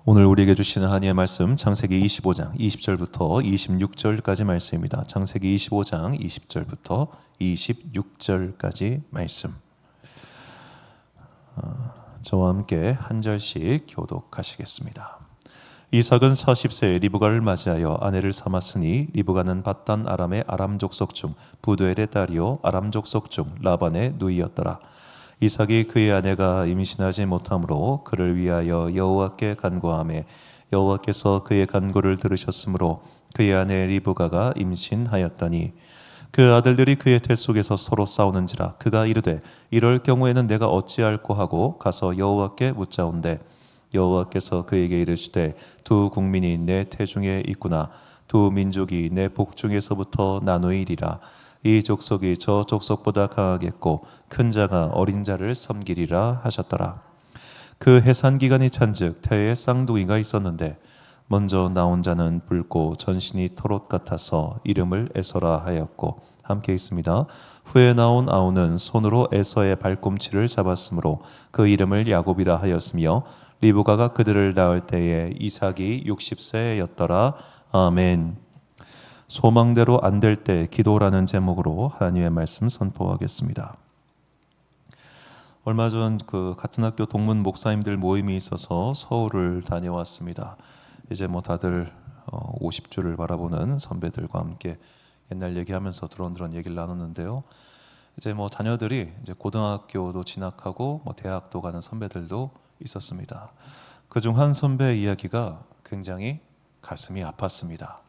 오늘 우리에게 주시는 하나님의 말씀 창세기 25장 20절부터 26절까지 말씀입니다. 창세기 25장 20절부터 26절까지 말씀. 저와 함께 한 절씩 교독하시겠습니다. 이삭은 40세에 리브가를 맞이하여 아내를 삼았으니 리브가는 밧단 아람의 아람 족속 중 부두엘의 딸이요 아람 족속 중 라반의 누이였더라. 이삭이 그의 아내가 임신하지 못하므로 그를 위하여 여호와께 간구하매 여호와께서 그의 간구를 들으셨으므로 그의 아내 리브가가 임신하였더니 그 아들들이 그의 태 속에서 서로 싸우는지라 그가 이르되 이럴 경우에는 내가 어찌할꼬 하고 가서 여호와께 묻자온대 여호와께서 그에게 이르시되 두 국민이 내 태중에 있구나 두 민족이 내 복중에서부터 나누이리라 이 족속이 저 족속보다 강하겠고 큰 자가 어린 자를 섬기리라 하셨더라. 그 해산 기간이 찬즉 태에 쌍둥이가 있었는데 먼저 나온 자는 붉고 전신이 털옷 같아서 이름을 에서라 하였고 함께 있습니다. 후에 나온 아우는 손으로 에서의 발꿈치를 잡았으므로 그 이름을 야곱이라 하였으며 리브가가 그들을 낳을 때에 이삭이 60세였더라. 아멘. 소망대로 안 될 때 기도라는 제목으로 하나님의 말씀 선포하겠습니다. 얼마 전 그 같은 학교 동문 목사님들 모임이 있어서 서울을 다녀왔습니다. 이제 뭐 다들 50주를 바라보는 선배들과 함께 옛날 얘기하면서 드론드론 얘기를 나눴는데요. 이제 뭐 자녀들이 이제 고등학교도 진학하고 뭐 대학도 가는 선배들도 있었습니다. 그중 한 선배의 이야기가 굉장히 가슴이 아팠습니다.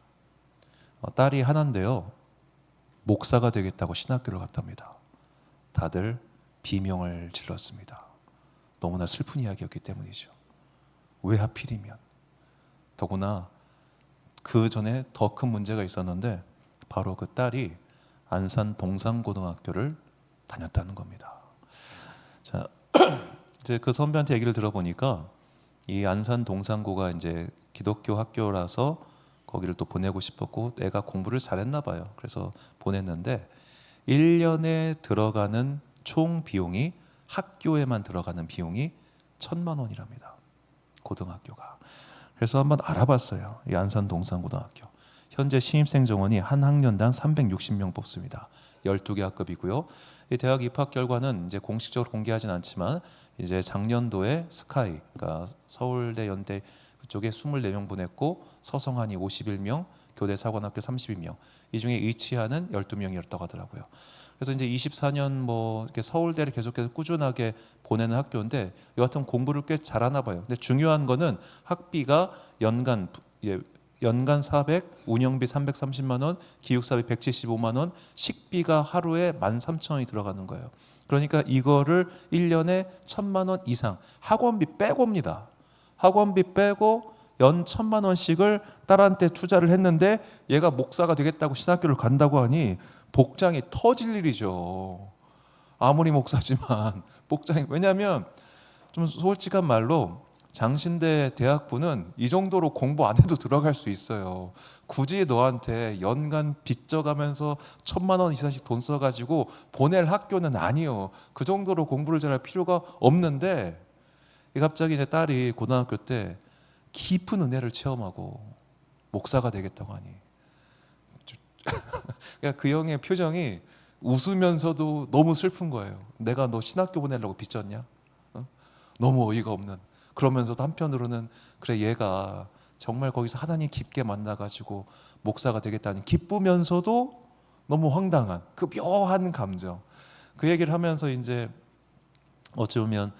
딸이 하나인데요. 목사가 되겠다고 신학교를 갔답니다. 다들 비명을 질렀습니다. 너무나 슬픈 이야기였기 때문이죠. 왜 하필이면. 더구나 그 전에 더 큰 문제가 있었는데 바로 그 딸이 안산 동산고등학교를 다녔다는 겁니다. 자, 이제 그 선배한테 얘기를 들어보니까 이 안산 동산고가 이제 기독교 학교라서 거기를 또 보내고 싶었고 애가 공부를 잘했나 봐요. 그래서 보냈는데 1년에 들어가는 총 비용이 학교에만 들어가는 비용이 1,000만 원이랍니다. 고등학교가. 그래서 한번 알아봤어요. 이 안산 동산고등학교. 현재 신입생 정원이 한 학년당 360명 뽑습니다. 12개 학급이고요. 이 대학 입학 결과는 이제 공식적으로 공개하진 않지만 이제 작년도에 스카이, 그러니까 서울대 연대 그쪽에 24명 보냈고 서성한이 51명, 교대 사관학교 32명. 이 중에 의치하는 12명이었다고 하더라고요. 그래서 이제 24년 뭐 이렇게 서울대를 계속해서 꾸준하게 보내는 학교인데 여하튼 공부를 꽤 잘하나 봐요. 근데 중요한 거는 학비가 연간 400, 운영비 330만 원, 기숙사비 175만 원, 식비가 하루에 13,000원이 들어가는 거예요. 그러니까 이거를 1년에 1,000만 원 이상 학원비 빼고입니다. 학원비 빼고 연 1,000만 원씩을 딸한테 투자를 했는데 얘가 목사가 되겠다고 신학교를 간다고 하니 복장이 터질 일이죠. 아무리 목사지만 복장이. 왜냐하면 좀 솔직한 말로 장신대 대학부는 이 정도로 공부 안 해도 들어갈 수 있어요. 굳이 너한테 연간 빚져가면서 1,000만 원 이상씩 돈 써가지고 보낼 학교는 아니요. 그 정도로 공부를 잘할 필요가 없는데 갑자기 이제 딸이 고등학교 때 깊은 은혜를 체험하고 목사가 되겠다고 하니 그러니까 그 형의 표정이 웃으면서도 너무 슬픈 거예요. 내가 너 신학교 보내려고 빚졌냐? 너무 어이가 없는. 그러면서도 한편으로는 그래 얘가 정말 거기서 하나님 깊게 만나가지고 목사가 되겠다니 기쁘면서도 너무 황당한 그 묘한 감정. 그 얘기를 하면서 이제 어찌 보면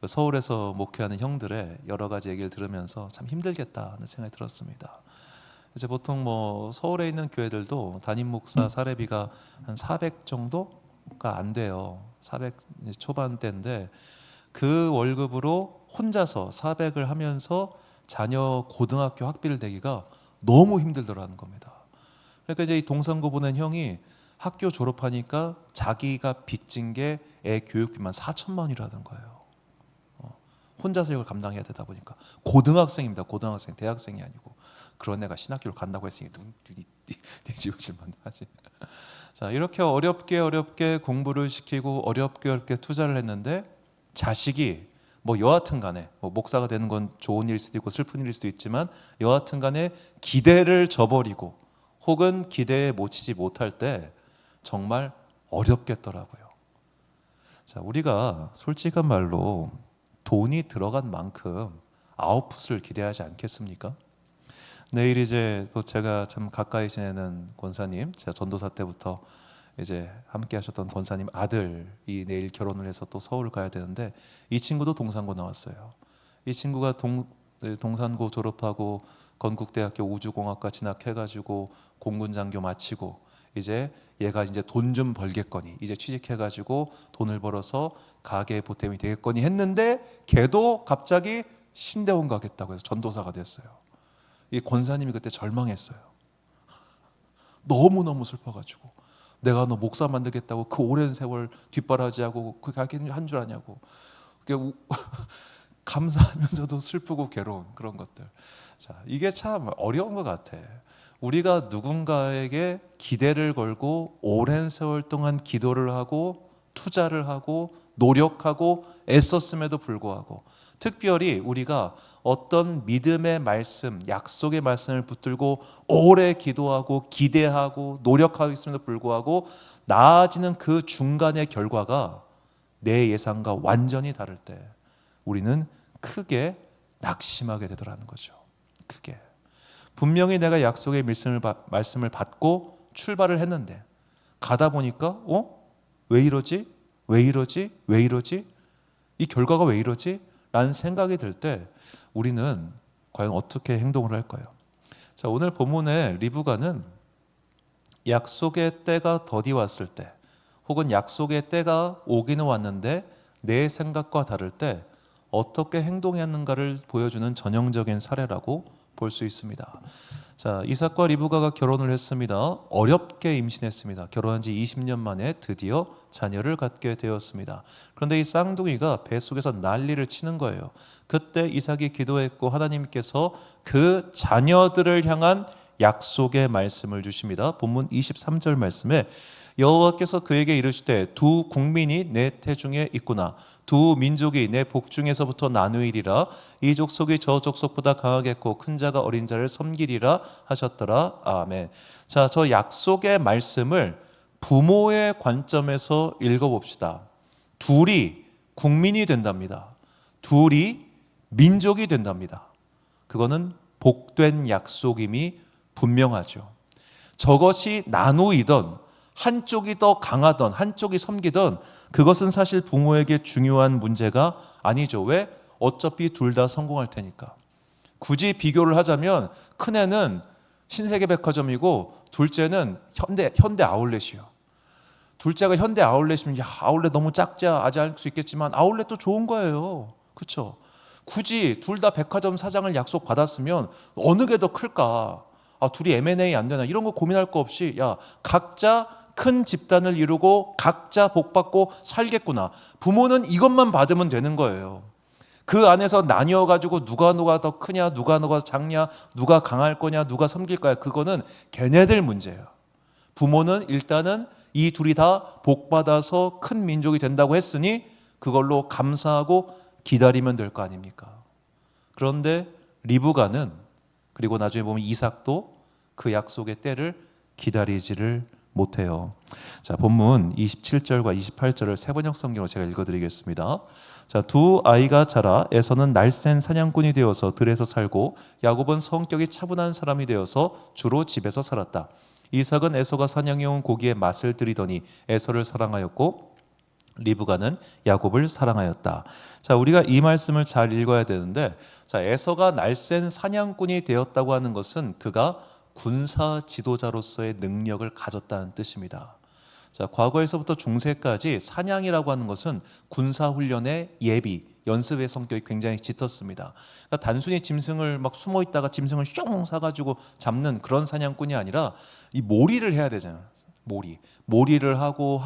서울에서 목회하는 형들의 여러 가지 얘기를 들으면서 참 힘들겠다는 생각이 들었습니다. 이제 보통 뭐 서울에 있는 교회들도 담임 목사 사례비가 한 400 정도가 안 돼요. 400 초반대인데 그 월급으로 혼자서 400을 하면서 자녀 고등학교 학비를 내기가 너무 힘들더라는 겁니다. 그러니까 이제 이 동산고 보낸 형이 학교 졸업하니까 자기가 빚진 게 애 교육비만 4천만 원이라는 거예요. 혼자서 이걸 감당해야 되다 보니까 고등학생입니다. 고등학생, 대학생이 아니고. 그런 애가 신학교를 간다고 했으니 눈이 뒤집어질만 하지. 자, 이렇게 어렵게 공부를 시키고 어렵게 투자를 했는데 자식이 뭐 여하튼 간에 뭐 목사가 되는 건 좋은 일일 수도 있고 슬픈 일일 수도 있지만 여하튼 간에 기대를 저버리고 혹은 기대에 못 못할 때 정말 어렵겠더라고요. 자, 우리가 솔직한 말로 돈이 들어간 만큼 아웃풋을 기대하지 않겠습니까? 내일 이제 또 제가 참 가까이 지내는 권사님, 제가 전도사 때부터 이제 함께 하셨던 권사님 아들이 내일 결혼을 해서 또 서울 가야 되는데 이 친구도 동산고 나왔어요. 이 친구가 동산고 졸업하고 건국대학교 우주공학과 진학해가지고 공군장교 마치고 이제 얘가 이제 돈 좀 벌겠거니 이제 취직해가지고 돈을 벌어서 가게에 보탬이 되겠거니 했는데 걔도 갑자기 신대원 가겠다고 해서 전도사가 됐어요. 이 권사님이 그때 절망했어요. 너무너무 슬퍼가지고 내가 너 목사 만들겠다고 그 오랜 세월 뒷바라지하고 그 가긴 한 줄 아냐고. 감사하면서도 슬프고 괴로운 그런 것들. 자, 이게 참 어려운 것 같아. 우리가 누군가에게 기대를 걸고 오랜 세월 동안 기도를 하고 투자를 하고 노력하고 애썼음에도 불구하고 특별히 우리가 어떤 믿음의 말씀, 약속의 말씀을 붙들고 오래 기도하고 기대하고 노력하고 있음에도 불구하고 나아지는 그 중간의 결과가 내 예상과 완전히 다를 때 우리는 크게 낙심하게 되더라는 거죠. 크게. 분명히 내가 약속의 말씀을 받고 출발을 했는데 가다 보니까 왜 이러지? 왜 이러지? 왜 이러지? 이 결과가 왜 이러지? 라는 생각이 들 때 우리는 과연 어떻게 행동을 할까요? 자, 오늘 본문의 리브가는 약속의 때가 더디 왔을 때 혹은 약속의 때가 오기는 왔는데 내 생각과 다를 때 어떻게 행동해야 하는가를 보여주는 전형적인 사례라고 볼 수 있습니다. 자, 이삭과 리브가가 결혼을 했습니다. 어렵게 임신했습니다. 결혼한 지 20년 만에 드디어 자녀를 갖게 되었습니다. 그런데 이 쌍둥이가 뱃속에서 난리를 치는 거예요. 그때 이삭이 기도했고 하나님께서 그 자녀들을 향한 약속의 말씀을 주십니다. 본문 23절 말씀에 여호와께서 그에게 이르시되 두 국민이 내 태중에 있구나. 두 민족이 내 복중에서부터 나누이리라. 이 족속이 저 족속보다 강하겠고 큰 자가 어린 자를 섬기리라 하셨더라. 아멘. 자, 저 약속의 말씀을 부모의 관점에서 읽어봅시다. 둘이 국민이 된답니다. 둘이 민족이 된답니다. 그거는 복된 약속임이 분명하죠. 저것이 나누이던 한쪽이 더 강하던 한쪽이 섬기던 그것은 사실 부모에게 중요한 문제가 아니죠. 왜? 어차피 둘 다 성공할 테니까. 굳이 비교를 하자면 큰애는 신세계백화점이고 둘째는 현대 아울렛이요. 둘째가 현대 아울렛이면 아울렛 너무 작지 아지 할 수 있겠지만 아울렛도 좋은 거예요. 그렇죠? 굳이 둘 다 백화점 사장을 약속 받았으면 어느 게 더 클까? 둘이 M&A 안 되나? 이런 거 고민할 거 없이 각자 큰 집단을 이루고 각자 복받고 살겠구나. 부모는 이것만 받으면 되는 거예요. 그 안에서 나뉘어가지고 누가 더 크냐, 누가 작냐, 누가 강할 거냐, 누가 섬길 거야. 그거는 걔네들 문제예요. 부모는 일단은 이 둘이 다 복받아서 큰 민족이 된다고 했으니 그걸로 감사하고 기다리면 될 거 아닙니까? 그런데 리브가는 그리고 나중에 보면 이삭도 그 약속의 때를 기다리지를 못해요. 자, 본문 27절과 28절을 세번역 성경으로 제가 읽어드리겠습니다. 자, 두 아이가 자라 에서는 날쌘 사냥꾼이 되어서 들에서 살고 야곱은 성격이 차분한 사람이 되어서 주로 집에서 살았다. 이삭은 에서가 사냥해온 고기의 맛을 들이더니 에서를 사랑하였고 리브가는 야곱을 사랑하였다. 자, 우리가 이 말씀을 잘 읽어야 되는데, 자, 에서가 날쌘 사냥꾼이 되었다고 하는 것은 그가 군사 지도자로서의 능력을 가졌다는 뜻입니다. 자, 과거에서부터 중세까지 사냥이라고 하는 것은 군사 훈련의 예비, 연습의 성격이 굉장히 짙었습니다. 그러니까 단순히 짐승을 막 숨어 있다가 짐승을 슝 사가지고 잡는 그런 사냥꾼이 아니라 이 몰이를 해야 되잖아요. 몰이를 하고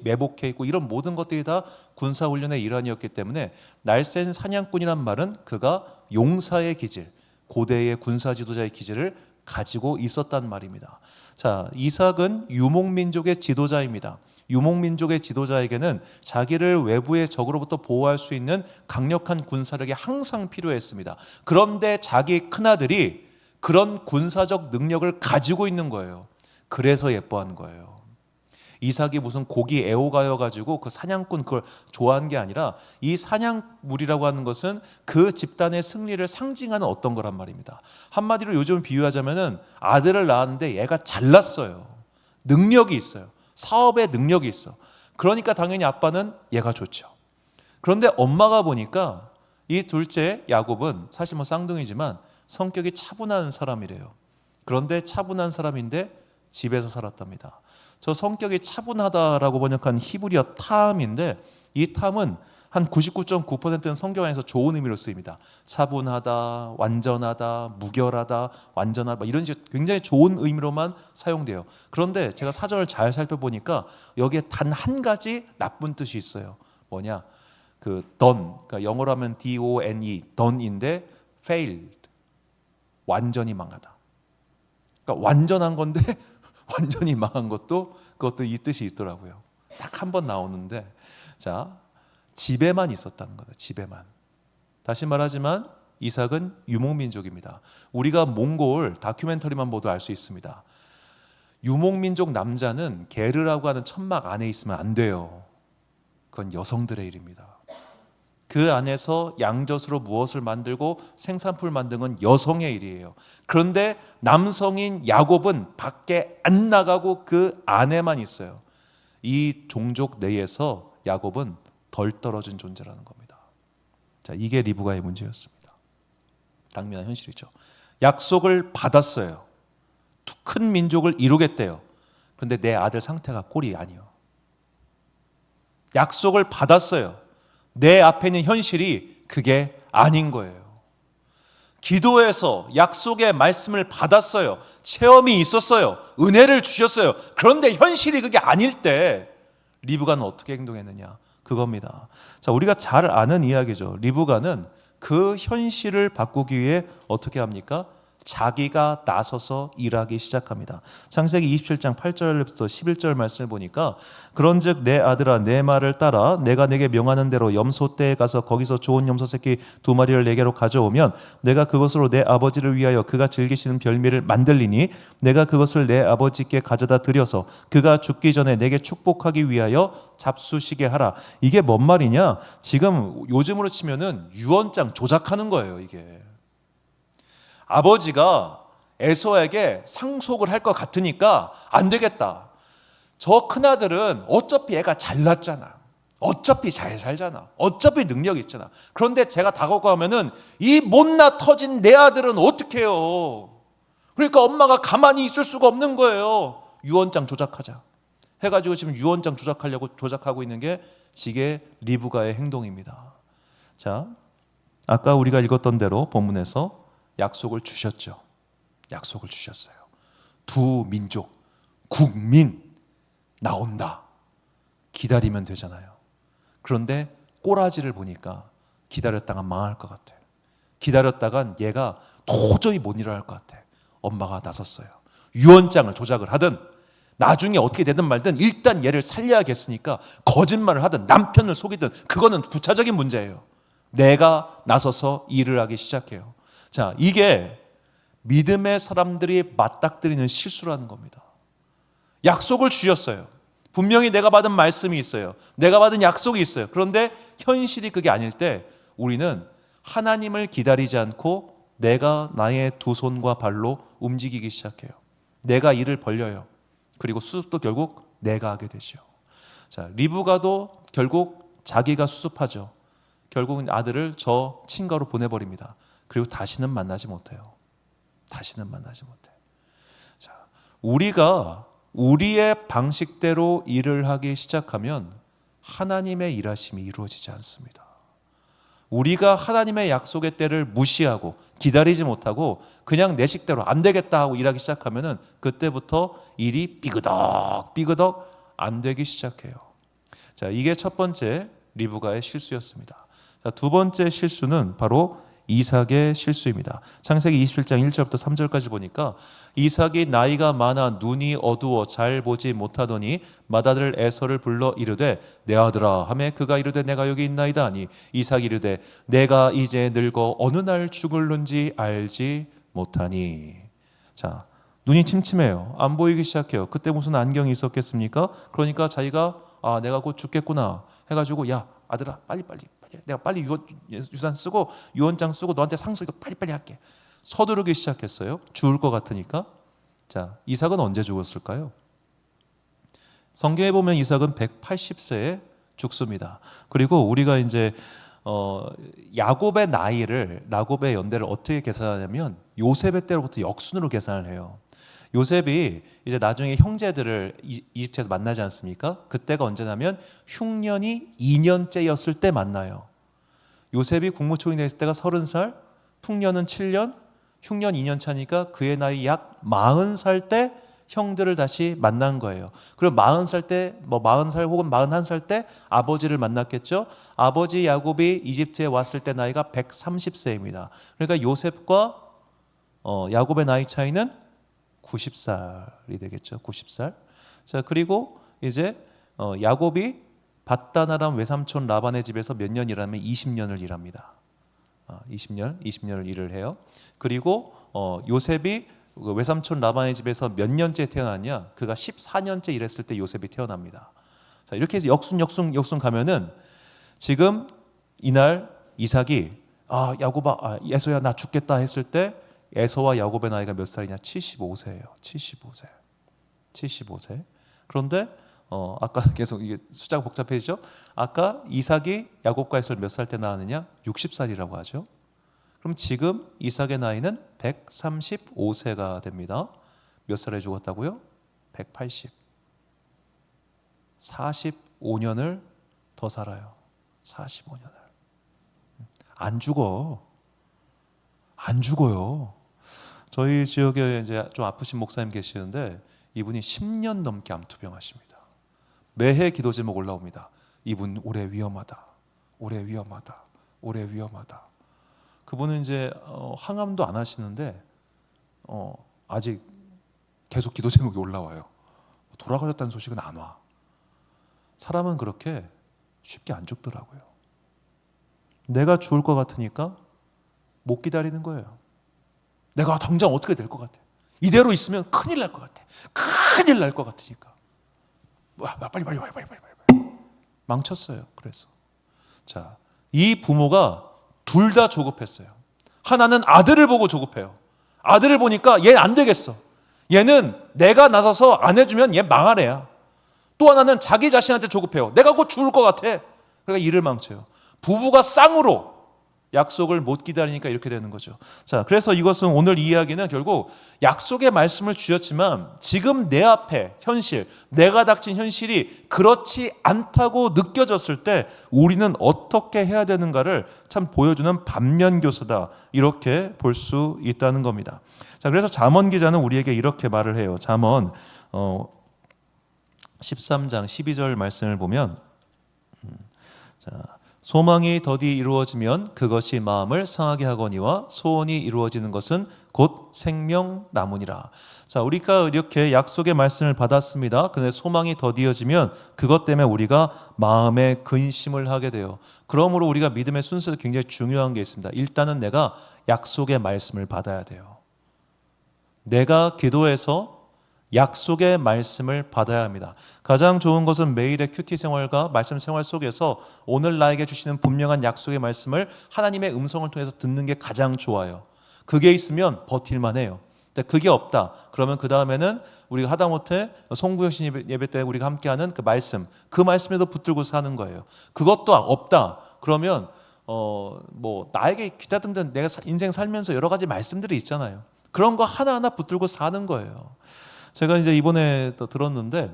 매복해 있고 이런 모든 것들이 다 군사 훈련의 일환이었기 때문에 날쌘 사냥꾼이란 말은 그가 용사의 기질, 고대의 군사 지도자의 기질을 가지고 있었단 말입니다. 자, 이삭은 유목민족의 지도자입니다. 유목민족의 지도자에게는 자기를 외부의 적으로부터 보호할 수 있는 강력한 군사력이 항상 필요했습니다. 그런데 자기 큰아들이 그런 군사적 능력을 가지고 있는 거예요. 그래서 예뻐한 거예요. 이삭이 무슨 고기 애호가여가지고 그 사냥꾼 그걸 좋아한 게 아니라 이 사냥물이라고 하는 것은 그 집단의 승리를 상징하는 어떤 거란 말입니다. 한마디로 요즘 비유하자면은 아들을 낳았는데 얘가 잘났어요. 능력이 있어요. 사업에 능력이 있어. 그러니까 당연히 아빠는 얘가 좋죠. 그런데 엄마가 보니까 이 둘째 야곱은 사실 뭐 쌍둥이지만 성격이 차분한 사람이래요. 그런데 차분한 사람인데 집에서 살았답니다. 저 성격이 차분하다라고 번역한 히브리어 탐인데 이 탐은 한 99.9%는 성경 안에서 좋은 의미로 쓰입니다. 차분하다, 완전하다, 무결하다, 완전하다 이런 식의 굉장히 좋은 의미로만 사용돼요. 그런데 제가 사전을 잘 살펴보니까 여기에 단 한 가지 나쁜 뜻이 있어요. 뭐냐? 그 done, 그러니까 영어로 하면 D-O-N-E, done인데 failed, 완전히 망하다. 그러니까 완전한 건데 완전히 망한 것도 그것도 이 뜻이 있더라고요. 딱 한 번 나오는데 자 집에만 있었다는 거다. 집에만. 다시 말하지만 이삭은 유목민족입니다. 우리가 몽골 다큐멘터리만 보도 알 수 있습니다. 유목민족 남자는 게르라고 하는 천막 안에 있으면 안 돼요. 그건 여성들의 일입니다. 그 안에서 양젖으로 무엇을 만들고 생산품을 만드는 건 여성의 일이에요. 그런데 남성인 야곱은 밖에 안 나가고 그 안에만 있어요. 이 종족 내에서 야곱은 덜 떨어진 존재라는 겁니다. 자, 이게 리브가의 문제였습니다. 당면한 현실이죠. 약속을 받았어요. 큰 민족을 이루겠대요. 그런데 내 아들 상태가 꼴이 아니요. 약속을 받았어요. 내 앞에 있는 현실이 그게 아닌 거예요. 기도해서 약속의 말씀을 받았어요. 체험이 있었어요. 은혜를 주셨어요. 그런데 현실이 그게 아닐 때 리브가는 어떻게 행동했느냐? 그겁니다. 자, 우리가 잘 아는 이야기죠. 리브가는 그 현실을 바꾸기 위해 어떻게 합니까? 자기가 나서서 일하기 시작합니다. 창세기 27장 8절부터 11절 말씀을 보니까 그런즉 내 아들아 내 말을 따라 내가 내게 명하는 대로 염소떼에 가서 거기서 좋은 염소 새끼 2마리를 내게로 가져오면 내가 그것으로 내 아버지를 위하여 그가 즐기시는 별미를 만들리니 내가 그것을 내 아버지께 가져다 드려서 그가 죽기 전에 내게 축복하기 위하여 잡수시게 하라. 이게 뭔 말이냐? 지금 요즘으로 치면은 유언장 조작하는 거예요. 이게 아버지가 에서에게 상속을 할 것 같으니까 안 되겠다. 저 큰아들은 어차피 애가 잘났잖아. 어차피 잘 살잖아. 어차피 능력이 있잖아. 그런데 제가 다가가면은 이 못나 터진 내 아들은 어떻게 해요? 그러니까 엄마가 가만히 있을 수가 없는 거예요. 유언장 조작하자 해가지고 지금 유언장 조작하려고 조작하고 있는 게 지게 리브가의 행동입니다. 자, 아까 우리가 읽었던 대로 본문에서 약속을 주셨죠. 약속을 주셨어요. 두 민족, 국민 나온다. 기다리면 되잖아요. 그런데 꼬라지를 보니까 기다렸다가 망할 것 같아요. 기다렸다간 얘가 도저히 못 일어날 것 같아. 엄마가 나섰어요. 유언장을 조작을 하든 나중에 어떻게 되든 말든 일단 얘를 살려야겠으니까 거짓말을 하든 남편을 속이든 그거는 부차적인 문제예요. 내가 나서서 일을 하기 시작해요. 자, 이게 믿음의 사람들이 맞닥뜨리는 실수라는 겁니다. 약속을 주셨어요. 분명히 내가 받은 말씀이 있어요. 내가 받은 약속이 있어요. 그런데 현실이 그게 아닐 때 우리는 하나님을 기다리지 않고 내가 나의 두 손과 발로 움직이기 시작해요. 내가 일을 벌려요. 그리고 수습도 결국 내가 하게 되죠. 자, 리브가도 결국 자기가 수습하죠. 결국은 아들을 저 친가로 보내버립니다. 그리고 다시는 만나지 못해요. 다시는 만나지 못해. 자, 우리가 우리의 방식대로 일을 하기 시작하면 하나님의 일하심이 이루어지지 않습니다. 우리가 하나님의 약속의 때를 무시하고 기다리지 못하고 그냥 내 식대로 안 되겠다 하고 일하기 시작하면은 그때부터 일이 삐그덕 안 되기 시작해요. 자, 이게 첫 번째 리브가의 실수였습니다. 자, 두 번째 실수는 바로 이삭의 실수입니다. 창세기 27장 1절부터 3절까지 보니까 이삭이 나이가 많아 눈이 어두워 잘 보지 못하더니 맏아들 에서를 불러 이르되 내 아들아 하매 그가 이르되 내가 여기 있나이다 하니 이삭이 이르되 내가 이제 늙어 어느 날 죽을는지 알지 못하니. 자, 눈이 침침해요. 안 보이기 시작해요. 그때 무슨 안경이 있었겠습니까? 그러니까 자기가 내가 곧 죽겠구나 해가지고 야 아들아 빨리 내가 빨리 유산 쓰고 유언장 쓰고 너한테 상속 이거 빨리 할게. 서두르기 시작했어요. 죽을 것 같으니까. 자, 이삭은 언제 죽었을까요? 성경에 보면 이삭은 180세에 죽습니다. 그리고 우리가 이제 야곱의 연대를 어떻게 계산하냐면 요셉의 때로부터 역순으로 계산을 해요. 요셉이 이제 나중에 형제들을 이집트에서 만나지 않습니까? 그때가 언제냐면 흉년이 2년째였을 때 만나요. 요셉이 국무총리 됐을 때가 30살, 풍년은 7년, 흉년 2년 차니까 그의 나이 약 40살 때 형들을 다시 만난 거예요. 그리고 40살 때 40살 혹은 41살 때 아버지를 만났겠죠. 아버지 야곱이 이집트에 왔을 때 나이가 130세입니다. 그러니까 요셉과 야곱의 나이 차이는 90살이 되겠죠. 90살. 자, 그리고 이제 야곱이 밧다나람 외삼촌 라반의 집에서 몇 년 일하면 20년을 일합니다. 20년을 일을 해요. 그리고 요셉이 외삼촌 라반의 집에서 몇 년째 태어났냐? 그가 14년째 일했을 때 요셉이 태어납니다. 자, 이렇게 해서 역순 가면은 지금 이날 이삭이 야곱아, 에서야 나 죽겠다 했을 때 에서와 야곱의 나이가 몇 살이냐? 75세예요. 75세. 그런데 아까 계속 이게 숫자가 복잡해지죠? 아까 이삭이 야곱과 에서를 몇 살 때 낳았느냐? 60살이라고 하죠. 그럼 지금 이삭의 나이는 135세가 됩니다. 몇 살에 죽었다고요? 180. 45년을 더 살아요. 45년을. 안 죽어요. 저희 지역에 이제 좀 아프신 목사님 계시는데 이분이 10년 넘게 암투병하십니다. 매해 기도 제목 올라옵니다. 이분 올해 위험하다. 그분은 이제 항암도 안 하시는데 아직 계속 기도 제목이 올라와요. 돌아가셨다는 소식은 안 와. 사람은 그렇게 쉽게 안 죽더라고요. 내가 죽을 것 같으니까 못 기다리는 거예요. 내가 당장 어떻게 될 것 같아. 이대로 있으면 큰일 날 것 같아. 큰일 날 것 같으니까. 빨리. 망쳤어요. 그래서. 자, 이 부모가 둘 다 조급했어요. 하나는 아들을 보고 조급해요. 아들을 보니까 얘 안 되겠어. 얘는 내가 나서서 안 해주면 얘 망할 애야. 또 하나는 자기 자신한테 조급해요. 내가 곧 죽을 것 같아. 그러니까 일을 망쳐요. 부부가 쌍으로 약속을 못 기다리니까 이렇게 되는 거죠. 자, 그래서 이것은 오늘 이야기는 결국 약속의 말씀을 주셨지만 지금 내 앞에 현실, 내가 닥친 현실이 그렇지 않다고 느껴졌을 때 우리는 어떻게 해야 되는가를 참 보여주는 반면교사다. 이렇게 볼 수 있다는 겁니다. 자, 그래서 잠언 기자는 우리에게 이렇게 말을 해요. 잠언 13장 12절 말씀을 보면 자, 소망이 더디 이루어지면 그것이 마음을 상하게 하거니와 소원이 이루어지는 것은 곧 생명나무니라. 자, 우리가 이렇게 약속의 말씀을 받았습니다. 그런데 소망이 더디어지면 그것 때문에 우리가 마음에 근심을 하게 돼요. 그러므로 우리가 믿음의 순서도 굉장히 중요한 게 있습니다. 일단은 내가 약속의 말씀을 받아야 돼요. 내가 기도해서 약속의 말씀을 받아야 합니다. 가장 좋은 것은 매일의 큐티 생활과 말씀 생활 속에서 오늘 나에게 주시는 분명한 약속의 말씀을 하나님의 음성을 통해서 듣는 게 가장 좋아요. 그게 있으면 버틸만 해요. 근데 그게 없다. 그러면 그 다음에는 우리가 하다못해 송구영신 예배 때 우리가 함께하는 그 말씀에도 붙들고 사는 거예요. 그것도 없다. 그러면 나에게 기타 등등 내가 인생 살면서 여러 가지 말씀들이 있잖아요. 그런 거 하나하나 붙들고 사는 거예요. 제가 이제 이번에 또 들었는데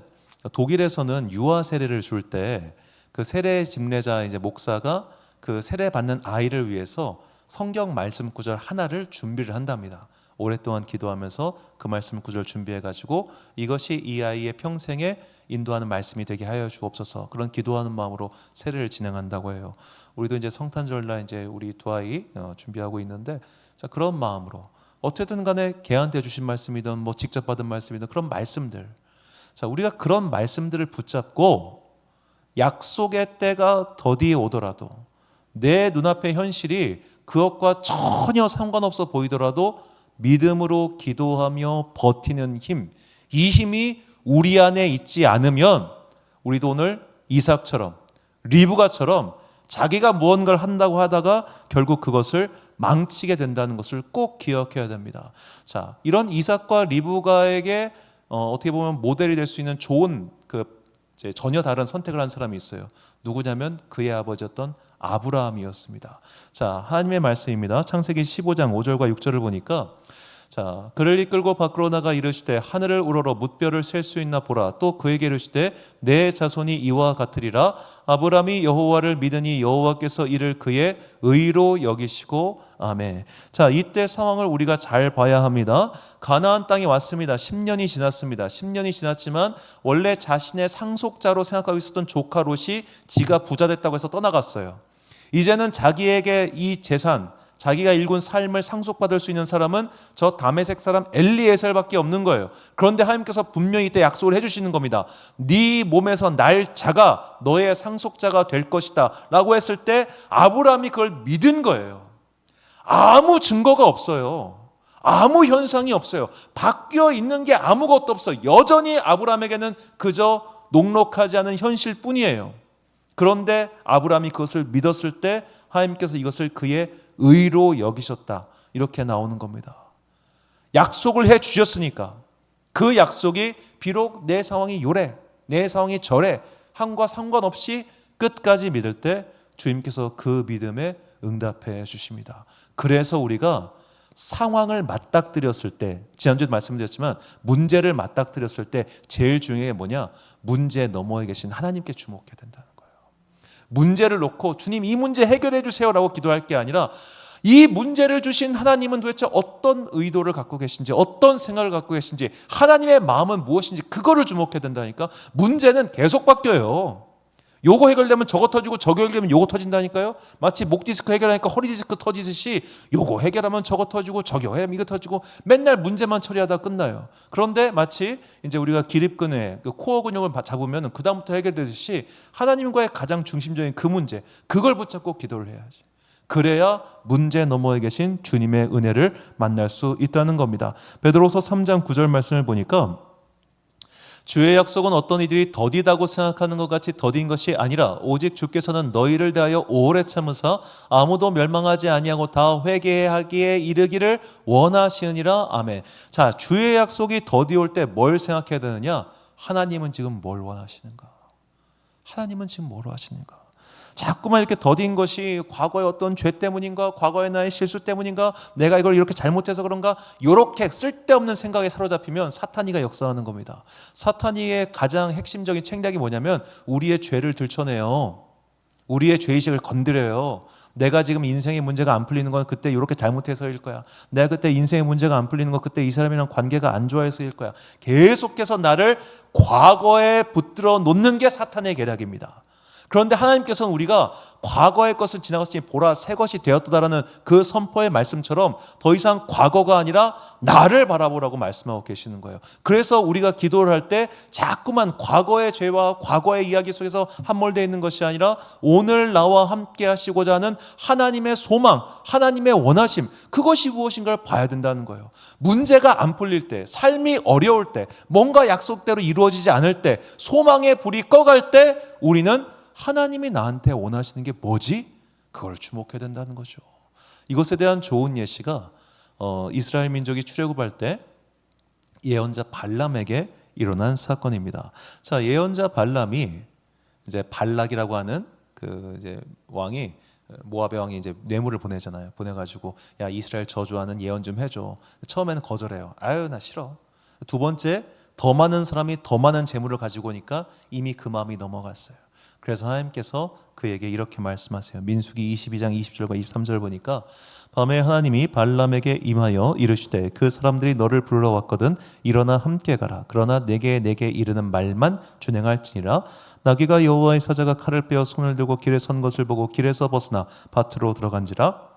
독일에서는 유아 세례를 줄 때 그 세례 집례자 이제 목사가 그 세례 받는 아이를 위해서 성경 말씀 구절 하나를 준비를 한답니다. 오랫동안 기도하면서 그 말씀 구절 준비해가지고 이것이 이 아이의 평생에 인도하는 말씀이 되게 하여 주옵소서, 그런 기도하는 마음으로 세례를 진행한다고 해요. 우리도 이제 성탄절날 이제 우리 두 아이 준비하고 있는데, 자, 그런 마음으로 어쨌든 간에 걔한테 주신 말씀이든 뭐 직접 받은 말씀이든 그런 말씀들, 자, 우리가 그런 말씀들을 붙잡고 약속의 때가 더디 오더라도 내 눈앞의 현실이 그것과 전혀 상관없어 보이더라도 믿음으로 기도하며 버티는 힘, 이 힘이 우리 안에 있지 않으면 우리도 오늘 이삭처럼 리브가처럼 자기가 무언가를 한다고 하다가 결국 그것을 망치게 된다는 것을 꼭 기억해야 됩니다. 자, 이런 이삭과 리브가에게 어떻게 보면 모델이 될 수 있는 좋은 이제 전혀 다른 선택을 한 사람이 있어요. 누구냐면 그의 아버지였던 아브라함이었습니다. 자, 하나님의 말씀입니다. 창세기 15장 5절과 6절을 보니까, 자, 그를 이끌고 밖으로 나가 이르시되 하늘을 우러러 뭇별을 셀 수 있나 보라. 또 그에게 이르시되 내 자손이 이와 같으리라. 아브라함이 여호와를 믿으니 여호와께서 이를 그의 의로 여기시고. 아멘. 자, 이때 상황을 우리가 잘 봐야 합니다. 가나안 땅에 왔습니다. 10년이 지났습니다. 10년이 지났지만 원래 자신의 상속자로 생각하고 있었던 조카 롯이 지가 부자 됐다고 해서 떠나갔어요. 이제는 자기에게 이 재산, 자기가 일군 삶을 상속받을 수 있는 사람은 저 다메섹 사람 엘리에셀밖에 없는 거예요. 그런데 하나님께서 분명히 이때 약속을 해주시는 겁니다. 네 몸에서 날 자가 너의 상속자가 될 것이다 라고 했을 때 아브라함이 그걸 믿은 거예요. 아무 증거가 없어요. 아무 현상이 없어요. 바뀌어 있는 게 아무것도 없어. 여전히 아브라함에게는 그저 녹록하지 않은 현실뿐이에요. 그런데 아브라함이 그것을 믿었을 때 하나님께서 이것을 그의 의로 여기셨다, 이렇게 나오는 겁니다. 약속을 해 주셨으니까 그 약속이 비록 내 상황이 요래, 내 상황이 저래 함과 상관없이 끝까지 믿을 때 주님께서 그 믿음에 응답해 주십니다. 그래서 우리가 상황을 맞닥뜨렸을 때, 지난주에도 말씀드렸지만 문제를 맞닥뜨렸을 때 제일 중요한 게 뭐냐? 문제 너머에 계신 하나님께 주목해야 된다는 거예요. 문제를 놓고 주님 이 문제 해결해 주세요라고 기도할 게 아니라 이 문제를 주신 하나님은 도대체 어떤 의도를 갖고 계신지, 어떤 생각을 갖고 계신지, 하나님의 마음은 무엇인지 그거를 주목해야 된다니까. 문제는 계속 바뀌어요. 요거 해결되면 저거 터지고 저거 해결되면 요거 터진다니까요. 마치 목 디스크 해결하니까 허리 디스크 터지듯이 요거 해결하면 저거 터지고 저거 해결하면 이거 터지고 맨날 문제만 처리하다 끝나요. 그런데 마치 이제 우리가 기립근의 그 코어 근육을 잡으면 그 다음부터 해결되듯이 하나님과의 가장 중심적인 그 문제, 그걸 붙잡고 기도를 해야지. 그래야 문제 너머에 계신 주님의 은혜를 만날 수 있다는 겁니다. 베드로서 3장 9절 말씀을 보니까 주의 약속은 어떤 이들이 더디다고 생각하는 것 같이 더딘 것이 아니라 오직 주께서는 너희를 대하여 오래 참으사 아무도 멸망하지 아니하고 다 회개하기에 이르기를 원하시느니라. 아멘. 자, 주의 약속이 더디올 때 뭘 생각해야 되느냐? 하나님은 지금 뭘 원하시는가? 하나님은 지금 뭘 하시는가? 자꾸만 이렇게 더딘 것이 과거의 어떤 죄 때문인가, 과거의 나의 실수 때문인가, 내가 이걸 이렇게 잘못해서 그런가, 이렇게 쓸데없는 생각에 사로잡히면 사탄이가 역사하는 겁니다. 사탄이의 가장 핵심적인 책략이 뭐냐면 우리의 죄를 들춰내요. 우리의 죄의식을 건드려요. 내가 지금 인생의 문제가 안 풀리는 건 그때 이렇게 잘못해서일 거야. 내가 그때 인생의 문제가 안 풀리는 건 그때 이 사람이랑 관계가 안 좋아해서일 거야. 계속해서 나를 과거에 붙들어 놓는 게 사탄의 계략입니다. 그런데 하나님께서는 우리가 과거의 것을 지나갔으니 보라 새 것이 되었다라는 그 선포의 말씀처럼 더 이상 과거가 아니라 나를 바라보라고 말씀하고 계시는 거예요. 그래서 우리가 기도를 할 때 자꾸만 과거의 죄와 과거의 이야기 속에서 함몰되어 있는 것이 아니라 오늘 나와 함께 하시고자 하는 하나님의 소망, 하나님의 원하심, 그것이 무엇인가를 봐야 된다는 거예요. 문제가 안 풀릴 때, 삶이 어려울 때, 뭔가 약속대로 이루어지지 않을 때, 소망의 불이 꺼갈 때 우리는 하나님이 나한테 원하시는 게 뭐지? 그걸 주목해야 된다는 거죠. 이것에 대한 좋은 예시가 이스라엘 민족이 출애굽할 때 예언자 발람에게 일어난 사건입니다. 자, 예언자 발람이 이제 발락이라고 하는 그 이제 왕이, 모압의 왕이 이제 뇌물을 보내잖아요. 보내가지고 야, 이스라엘 저주하는 예언 좀 해줘. 처음에는 거절해요. 아유, 나 싫어. 두 번째, 더 많은 사람이 더 많은 재물을 가지고 오니까 이미 그 마음이 넘어갔어요. 그래서 하나님께서 그에게 이렇게 말씀하세요. 민수기 22장 20절과 23절 보니까 밤에 하나님이 발람에게 임하여 이르시되 그 사람들이 너를 부르러 왔거든 일어나 함께 가라. 그러나 내게 이르는 말만 준행할지니라. 나귀가 여호와의 사자가 칼을 빼어 손을 들고 길에 선 것을 보고 길에서 벗어나 밭으로 들어간지라.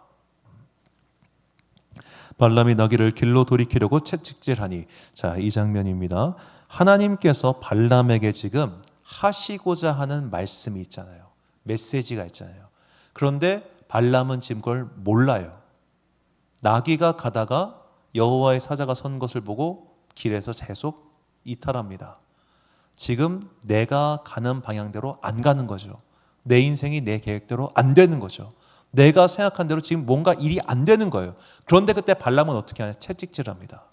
발람이 나귀를 길로 돌이키려고 채찍질하니. 자, 이 장면입니다. 하나님께서 발람에게 지금 하시고자 하는 말씀이 있잖아요. 메시지가 있잖아요. 그런데 발람은 지금 그걸 몰라요. 나귀가 가다가 여호와의 사자가 선 것을 보고 길에서 계속 이탈합니다. 지금 내가 가는 방향대로 안 가는 거죠. 내 인생이 내 계획대로 안 되는 거죠. 내가 생각한 대로 지금 뭔가 일이 안 되는 거예요. 그런데 그때 발람은 어떻게 하냐? 채찍질합니다.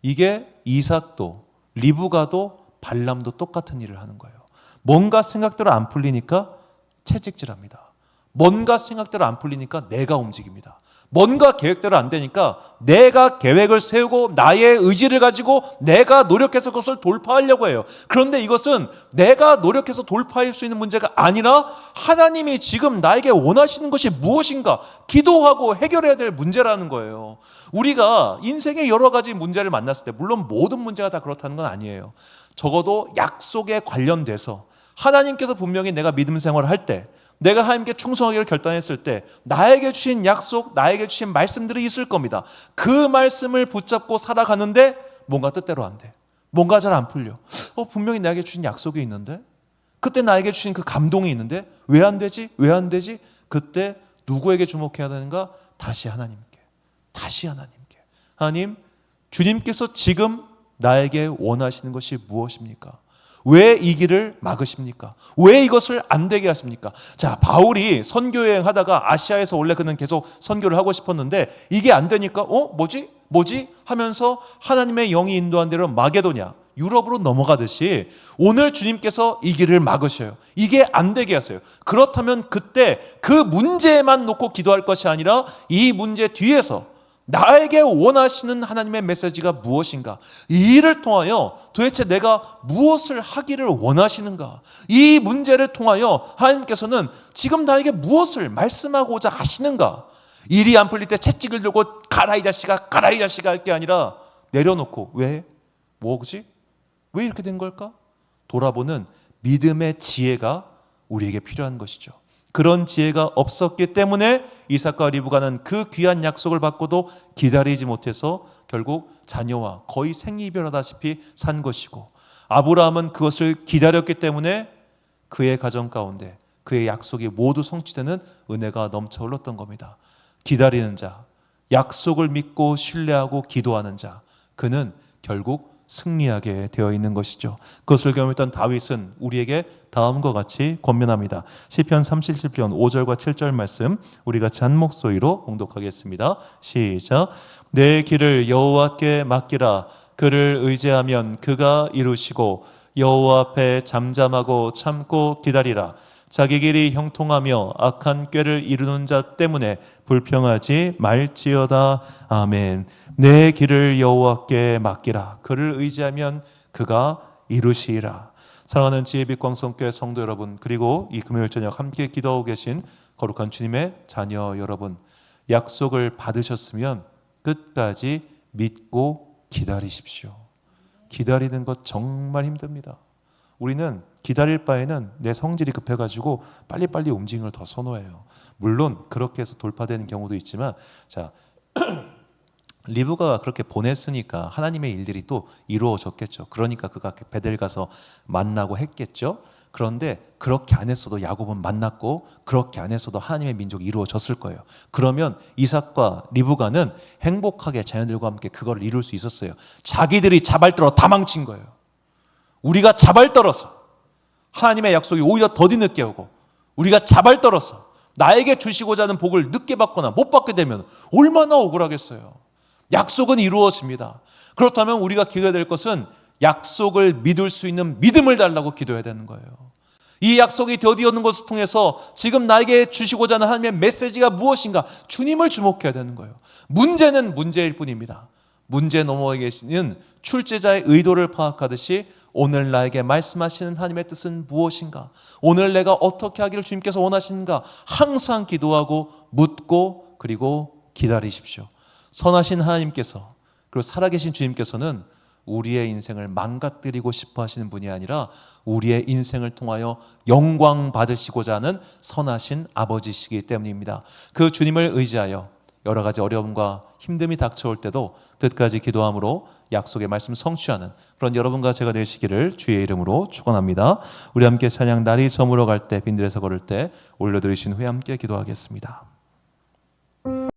이게 이삭도 리브가도 발람도 똑같은 일을 하는 거예요. 뭔가 생각대로 안 풀리니까 채찍질합니다. 뭔가 생각대로 안 풀리니까 내가 움직입니다. 뭔가 계획대로 안 되니까 내가 계획을 세우고 나의 의지를 가지고 내가 노력해서 그것을 돌파하려고 해요. 그런데 이것은 내가 노력해서 돌파할 수 있는 문제가 아니라 하나님이 지금 나에게 원하시는 것이 무엇인가 기도하고 해결해야 될 문제라는 거예요. 우리가 인생의 여러 가지 문제를 만났을 때 물론 모든 문제가 다 그렇다는 건 아니에요. 적어도 약속에 관련돼서 하나님께서 분명히 내가 믿음 생활을 할 때 내가 하나님께 충성하기를 결단했을 때 나에게 주신 약속, 나에게 주신 말씀들이 있을 겁니다. 그 말씀을 붙잡고 살아가는데 뭔가 뜻대로 안 돼. 뭔가 잘 안 풀려. 분명히 나에게 주신 약속이 있는데 그때 나에게 주신 그 감동이 있는데 왜 안 되지? 왜 안 되지? 그때 누구에게 주목해야 되는가? 다시 하나님께. 다시 하나님께. 하나님, 주님께서 지금 나에게 원하시는 것이 무엇입니까? 왜 이 길을 막으십니까? 왜 이것을 안 되게 하십니까? 자, 바울이 선교여행 하다가 아시아에서 원래 그는 계속 선교를 하고 싶었는데 이게 안 되니까 뭐지? 하면서 하나님의 영이 인도한 대로 마게도냐, 유럽으로 넘어가듯이 오늘 주님께서 이 길을 막으셔요. 이게 안 되게 하세요. 그렇다면 그때 그 문제만 놓고 기도할 것이 아니라 이 문제 뒤에서 나에게 원하시는 하나님의 메시지가 무엇인가? 이 일을 통하여 도대체 내가 무엇을 하기를 원하시는가? 이 문제를 통하여 하나님께서는 지금 나에게 무엇을 말씀하고자 하시는가? 일이 안 풀릴 때 채찍을 들고 가라 이 자식아 할 게 아니라 내려놓고 왜? 뭐지? 왜 이렇게 된 걸까? 돌아보는 믿음의 지혜가 우리에게 필요한 것이죠. 그런 지혜가 없었기 때문에 이삭과 리브가는 그 귀한 약속을 받고도 기다리지 못해서 결국 자녀와 거의 생이별하다시피 산 것이고, 아브라함은 그것을 기다렸기 때문에 그의 가정 가운데 그의 약속이 모두 성취되는 은혜가 넘쳐 흘렀던 겁니다. 기다리는 자, 약속을 믿고 신뢰하고 기도하는 자, 그는 결국 승리하게 되어 있는 것이죠. 그것을 경험했던 다윗은 우리에게 다음과 같이 권면합니다. 시편 37편 5절과 7절 말씀 우리 같이 한 목소리로 봉독하겠습니다. 시작. 내 길을 여호와께 맡기라. 그를 의지하면 그가 이루시고 여호와 앞에 잠잠하고 참고 기다리라. 자기 길이 형통하며 악한 꾀를 이루는 자 때문에 불평하지 말지어다. 아멘. 내 길을 여호와께 맡기라. 그를 의지하면 그가 이루시리라. 사랑하는 지혜빛광성교회 성도 여러분, 그리고 이 금요일 저녁 함께 기도하고 계신 거룩한 주님의 자녀 여러분, 약속을 받으셨으면 끝까지 믿고 기다리십시오. 기다리는 것 정말 힘듭니다. 우리는 기다릴 바에는 내 성질이 급해가지고 빨리빨리 움직임을 더 선호해요. 물론 그렇게 해서 돌파되는 경우도 있지만, 자, 리브가가 그렇게 보냈으니까 하나님의 일들이 또 이루어졌겠죠. 그러니까 그가 베델 가서 만나고 했겠죠. 그런데 그렇게 안 했어도 야곱은 만났고 그렇게 안 했어도 하나님의 민족이 이루어졌을 거예요. 그러면 이삭과 리브가는 행복하게 자녀들과 함께 그걸 이룰 수 있었어요. 자기들이 자발떨어 다 망친 거예요. 우리가 자발떨어서 하나님의 약속이 오히려 더 뒤늦게 오고, 우리가 자발떨어서 나에게 주시고자 하는 복을 늦게 받거나 못 받게 되면 얼마나 억울하겠어요. 약속은 이루어집니다. 그렇다면 우리가 기도해야 될 것은 약속을 믿을 수 있는 믿음을 달라고 기도해야 되는 거예요. 이 약속이 더디어는 것을 통해서 지금 나에게 주시고자 하는 하나님의 메시지가 무엇인가? 주님을 주목해야 되는 거예요. 문제는 문제일 뿐입니다. 문제 너머에 계시는 출제자의 의도를 파악하듯이 오늘 나에게 말씀하시는 하나님의 뜻은 무엇인가? 오늘 내가 어떻게 하기를 주님께서 원하시는가? 항상 기도하고 묻고 그리고 기다리십시오. 선하신 하나님께서 그리고 살아계신 주님께서는 우리의 인생을 망가뜨리고 싶어 하시는 분이 아니라 우리의 인생을 통하여 영광 받으시고자 하는 선하신 아버지시기 때문입니다. 그 주님을 의지하여 여러 가지 어려움과 힘듦이 닥쳐올 때도 끝까지 기도함으로 약속의 말씀 성취하는 그런 여러분과 제가 되시기를 주의 이름으로 축원합니다. 우리 함께 찬양 날이 저물어 갈 때 빈들에서 걸을 때 올려드리신 후에 함께 기도하겠습니다.